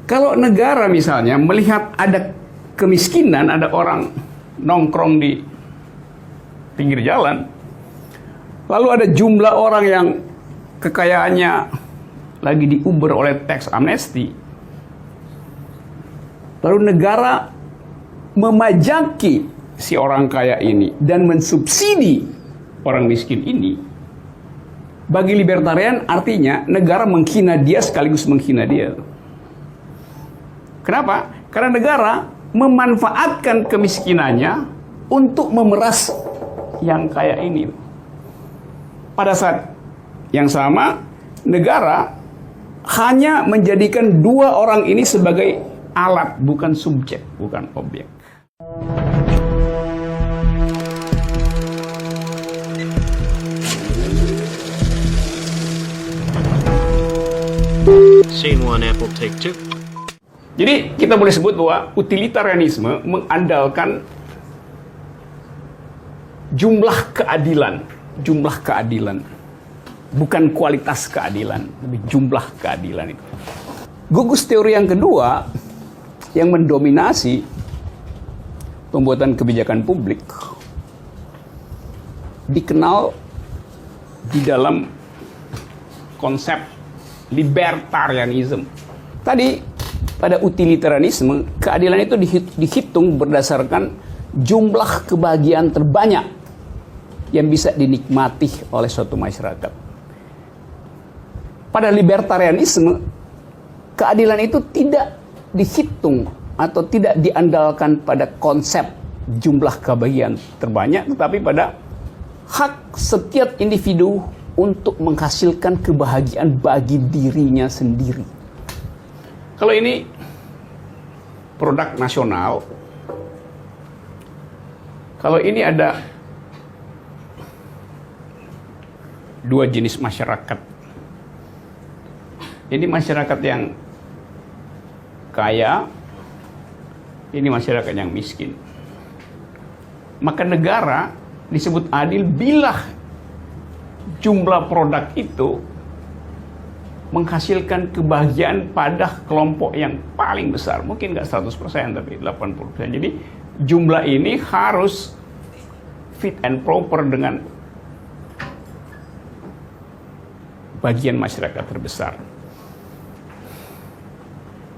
Kalau negara misalnya melihat ada kemiskinan, ada orang nongkrong di pinggir jalan, lalu ada jumlah orang yang kekayaannya lagi diuber oleh tax amnesty, lalu negara memajaki si orang kaya ini dan mensubsidi orang miskin ini, bagi libertarian artinya negara menghina dia sekaligus menghina dia. Kenapa? Karena negara memanfaatkan kemiskinannya untuk memeras yang kaya ini. Pada saat yang sama, negara hanya menjadikan dua orang ini sebagai alat, bukan subjek, bukan objek. Scene 1, Apple, take 2. Jadi kita boleh sebut bahwa utilitarianisme mengandalkan jumlah keadilan, bukan kualitas keadilan, tapi jumlah keadilan itu. Gugus teori yang kedua yang mendominasi pembuatan kebijakan publik dikenal di dalam konsep libertarianism. Tadi pada utilitarianisme, keadilan itu dihitung berdasarkan jumlah kebahagiaan terbanyak yang bisa dinikmati oleh suatu masyarakat. Pada libertarianisme, keadilan itu tidak dihitung atau tidak diandalkan pada konsep jumlah kebahagiaan terbanyak, tetapi pada hak setiap individu untuk menghasilkan kebahagiaan bagi dirinya sendiri. Kalau ini produk nasional, kalau ini ada dua jenis masyarakat. Ini masyarakat yang kaya, ini masyarakat yang miskin. Maka negara disebut adil bila jumlah produk itu menghasilkan kebahagiaan pada kelompok yang paling besar. Mungkin nggak 100%, tapi 80%. Jadi jumlah ini harus fit and proper dengan bagian masyarakat terbesar.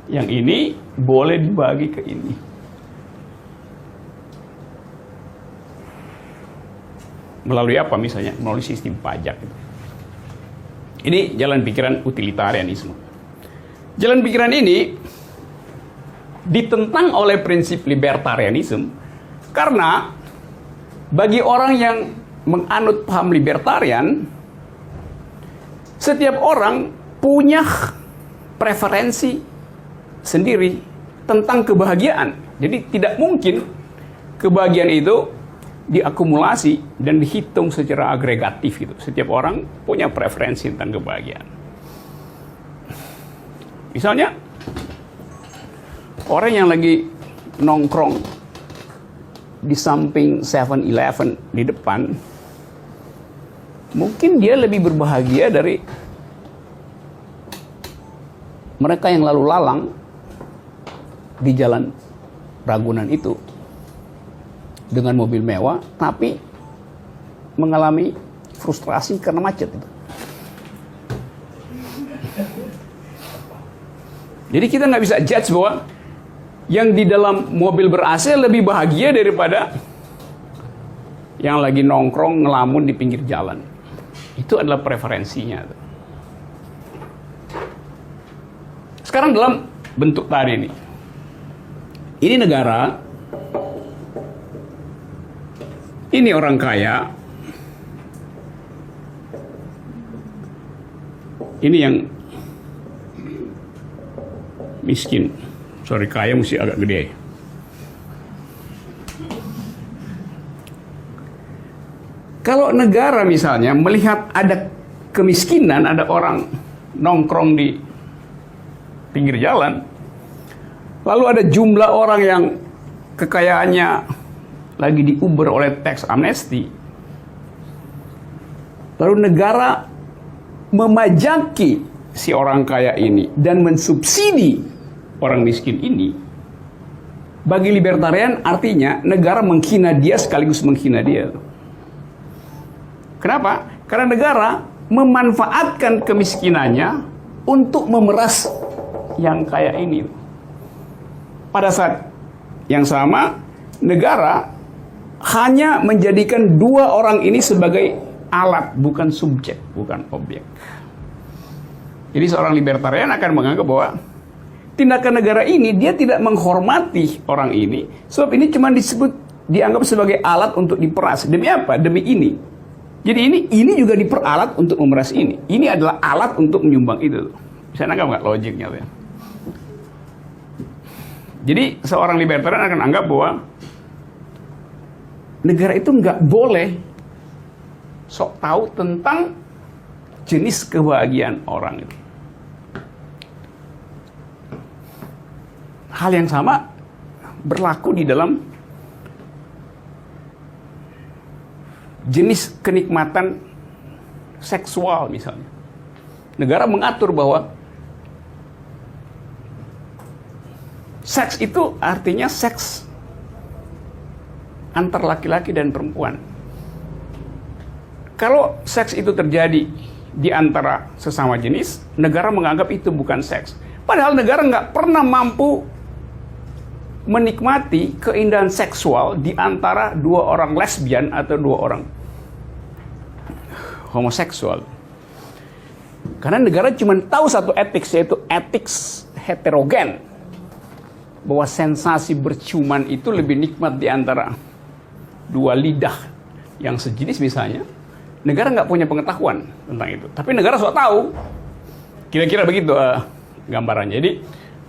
Yang ini boleh dibagi ke ini. Melalui apa misalnya? Melalui sistem pajak. Ini jalan pikiran utilitarianisme. Jalan pikiran ini ditentang oleh prinsip libertarianisme karena bagi orang yang menganut paham libertarian, setiap orang punya preferensi sendiri tentang kebahagiaan. Jadi tidak mungkin kebahagiaan itu diakumulasi dan dihitung secara agregatif gitu. Setiap orang punya preferensi tentang kebahagiaan. Misalnya orang yang lagi nongkrong di samping 7-Eleven di depan, mungkin dia lebih berbahagia dari mereka yang lalu lalang di jalan Ragunan itu dengan mobil mewah, tapi mengalami frustrasi karena macet itu. Jadi kita nggak bisa judge bahwa yang di dalam mobil ber-AC lebih bahagia daripada yang lagi nongkrong ngelamun di pinggir jalan. Itu adalah preferensinya. Sekarang dalam bentuk tadi ini. Ini negara, ini orang kaya, ini yang miskin. Sorry, kaya mesti agak gede. Kalau negara misalnya melihat ada kemiskinan, ada orang nongkrong di pinggir jalan, lalu ada jumlah orang yang kekayaannya lagi diuber oleh tax amnesty, lalu negara memajaki si orang kaya ini dan mensubsidi orang miskin ini, bagi libertarian artinya negara menghina dia sekaligus menghina dia. Kenapa? Karena negara memanfaatkan kemiskinannya untuk memeras yang kaya ini. Pada saat yang sama, negara hanya menjadikan dua orang ini sebagai alat, bukan subjek, bukan objek. Jadi seorang libertarian akan menganggap bahwa tindakan negara ini dia tidak menghormati orang ini, sebab ini cuma dianggap sebagai alat untuk diperas. Demi apa? Demi ini. Jadi ini juga diperalat untuk memeras ini. Ini adalah alat untuk menyumbang itu. Bisa nangkap nggak logiknya? Ya? Jadi seorang libertarian akan anggap bahwa negara itu nggak boleh sok tahu tentang jenis kebahagiaan orang itu. Hal yang sama berlaku di dalam jenis kenikmatan seksual misalnya. Negara mengatur bahwa seks itu artinya seks antar laki-laki dan perempuan. Kalau seks itu terjadi di antara sesama jenis, negara menganggap itu bukan seks. Padahal negara nggak pernah mampu menikmati keindahan seksual di antara dua orang lesbian atau dua orang homoseksual. Karena negara cuma tahu satu etik, yaitu etik heterogen. Bahwa sensasi berciuman itu lebih nikmat di antara dua lidah yang sejenis misalnya. Negara nggak punya pengetahuan tentang itu. Tapi negara sudah tahu. Kira-kira begitu gambarannya. Jadi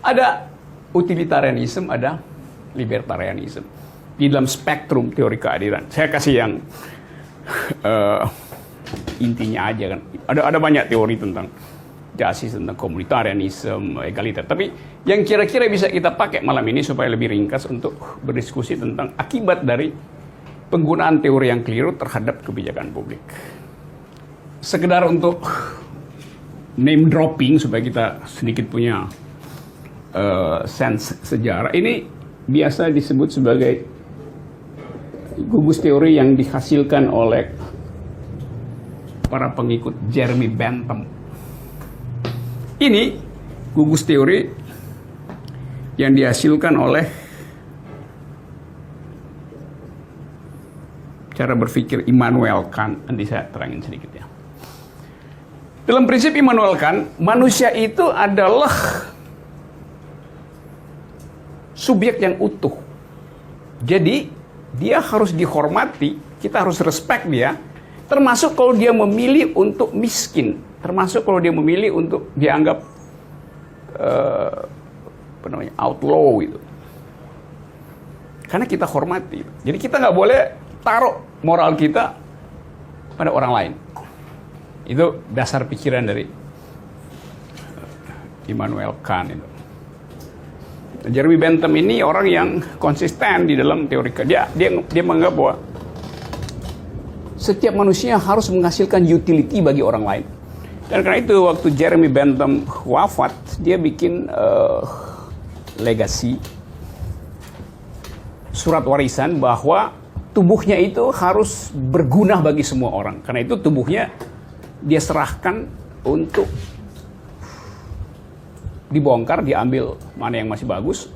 ada utilitarianisme, ada libertarianisme. Di dalam spektrum teori keadilan. Saya kasih yang intinya aja kan. Ada banyak teori tentang justice, tentang komunitarianisme, egaliter. Tapi yang kira-kira bisa kita pakai malam ini supaya lebih ringkas untuk berdiskusi tentang akibat dari penggunaan teori yang keliru terhadap kebijakan publik. Sekedar untuk name dropping supaya kita sedikit punya sense sejarah. Ini biasa disebut sebagai gugus teori yang dihasilkan oleh para pengikut Jeremy Bentham. Ini gugus teori yang dihasilkan oleh cara berpikir Immanuel Kant. Nanti saya terangin sedikit ya. Dalam prinsip Immanuel Kant, manusia itu adalah subjek yang utuh. Jadi dia harus dihormati, kita harus respect dia, termasuk kalau dia memilih untuk miskin, termasuk kalau dia memilih untuk dianggap outlaw itu. Karena kita hormati. Jadi kita nggak boleh taruh moral kita pada orang lain. Itu dasar pikiran dari Immanuel Kant itu. Jeremy Bentham ini orang yang konsisten di dalam teori dia menganggap bahwa setiap manusia harus menghasilkan utility bagi orang lain. Dan karena itu waktu Jeremy Bentham wafat, dia bikin legasi, surat warisan bahwa tubuhnya itu harus berguna bagi semua orang. Karena itu tubuhnya dia serahkan untuk dibongkar, diambil mana yang masih bagus,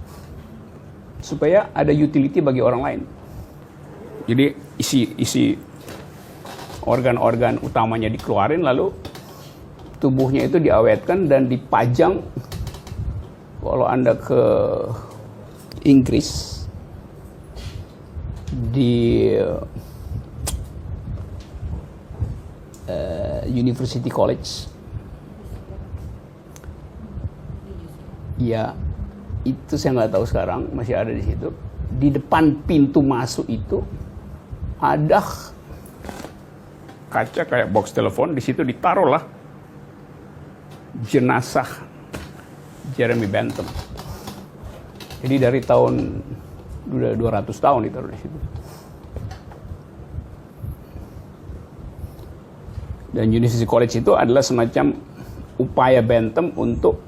supaya ada utility bagi orang lain. Jadi isi organ-organ utamanya dikeluarin, lalu tubuhnya itu diawetkan dan dipajang. Kalau Anda ke Inggris, di University College, ya itu saya nggak tahu sekarang masih ada di situ. Di depan pintu masuk itu ada kaca kayak box telepon, di situ ditaruhlah jenazah Jeremy Bentham. Jadi dari tahun udah 200 tahun ditaruh di situ. Dan University College itu adalah semacam upaya Bentham untuk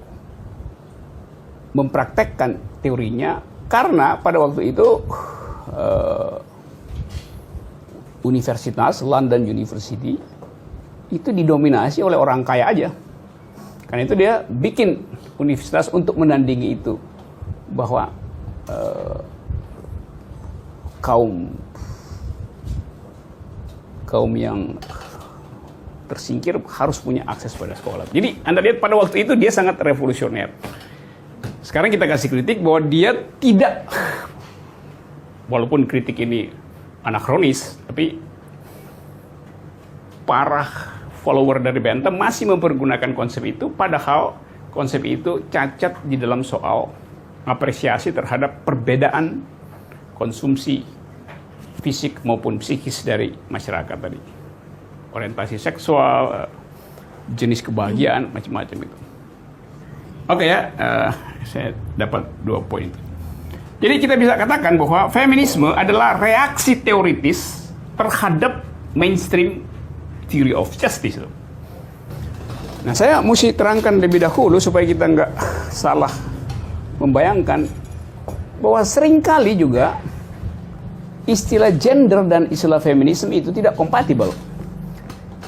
mempraktekkan teorinya, karena pada waktu itu Universitas London University itu didominasi oleh orang kaya aja. Karena itu dia bikin universitas untuk menandingi itu, bahwa kaum yang tersingkir harus punya akses pada sekolah. Jadi Anda lihat pada waktu itu dia sangat revolusioner. Sekarang kita kasih kritik bahwa dia tidak, walaupun kritik ini anakronis, tapi para follower dari Bentham masih mempergunakan konsep itu, padahal konsep itu cacat di dalam soal apresiasi terhadap perbedaan konsumsi fisik maupun psikis dari masyarakat tadi. Orientasi seksual, jenis kebahagiaan, macam-macam itu. Oke ya, saya dapat 2 poin. Jadi kita bisa katakan bahwa feminisme adalah reaksi teoritis terhadap mainstream theory of justice. Nah, saya mesti terangkan lebih dahulu supaya kita nggak salah membayangkan bahwa seringkali juga istilah gender dan istilah feminisme itu tidak kompatibel.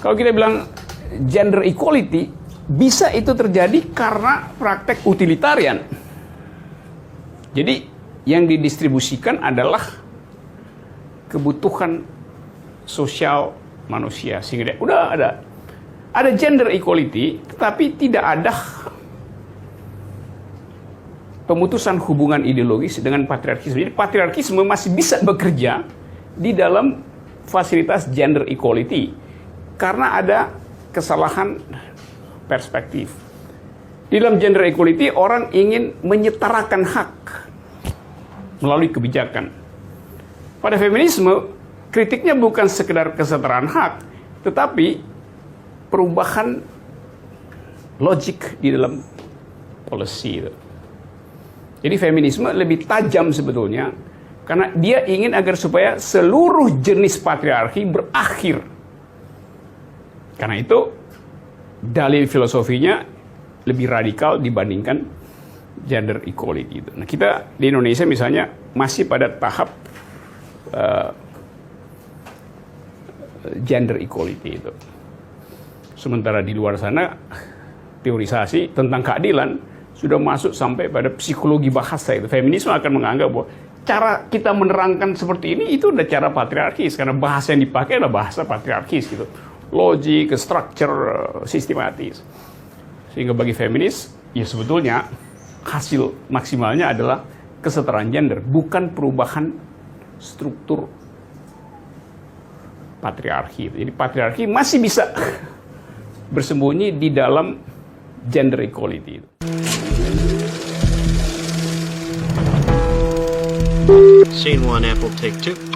Kalau kita bilang gender equality, bisa itu terjadi karena praktek utilitarian. Jadi yang didistribusikan adalah kebutuhan sosial manusia, sehingga udah ada gender equality, tetapi tidak ada pemutusan hubungan ideologis dengan patriarkisme. Jadi patriarkisme masih bisa bekerja di dalam fasilitas gender equality karena ada kesalahan perspektif. Di dalam gender equality orang ingin menyetarakan hak melalui kebijakan. Pada feminisme kritiknya bukan sekedar kesetaraan hak, tetapi perubahan logik di dalam policy itu. Jadi feminisme lebih tajam sebetulnya karena dia ingin agar supaya seluruh jenis patriarki berakhir. Karena itu dalil filosofinya lebih radikal dibandingkan gender equality itu. Nah, kita di Indonesia misalnya masih pada tahap gender equality itu. Sementara di luar sana teorisasi tentang keadilan sudah masuk sampai pada psikologi bahasa itu. Feminisme akan menganggap bahwa cara kita menerangkan seperti ini itu udah cara patriarkis karena bahasa yang dipakai adalah bahasa patriarkis gitu. Logik, structure, sistematis. Sehingga bagi feminis, ya sebetulnya hasil maksimalnya adalah kesetaraan gender, bukan perubahan struktur patriarki. Jadi patriarki masih bisa bersembunyi di dalam gender equality. Scene 1, Apple, take 2.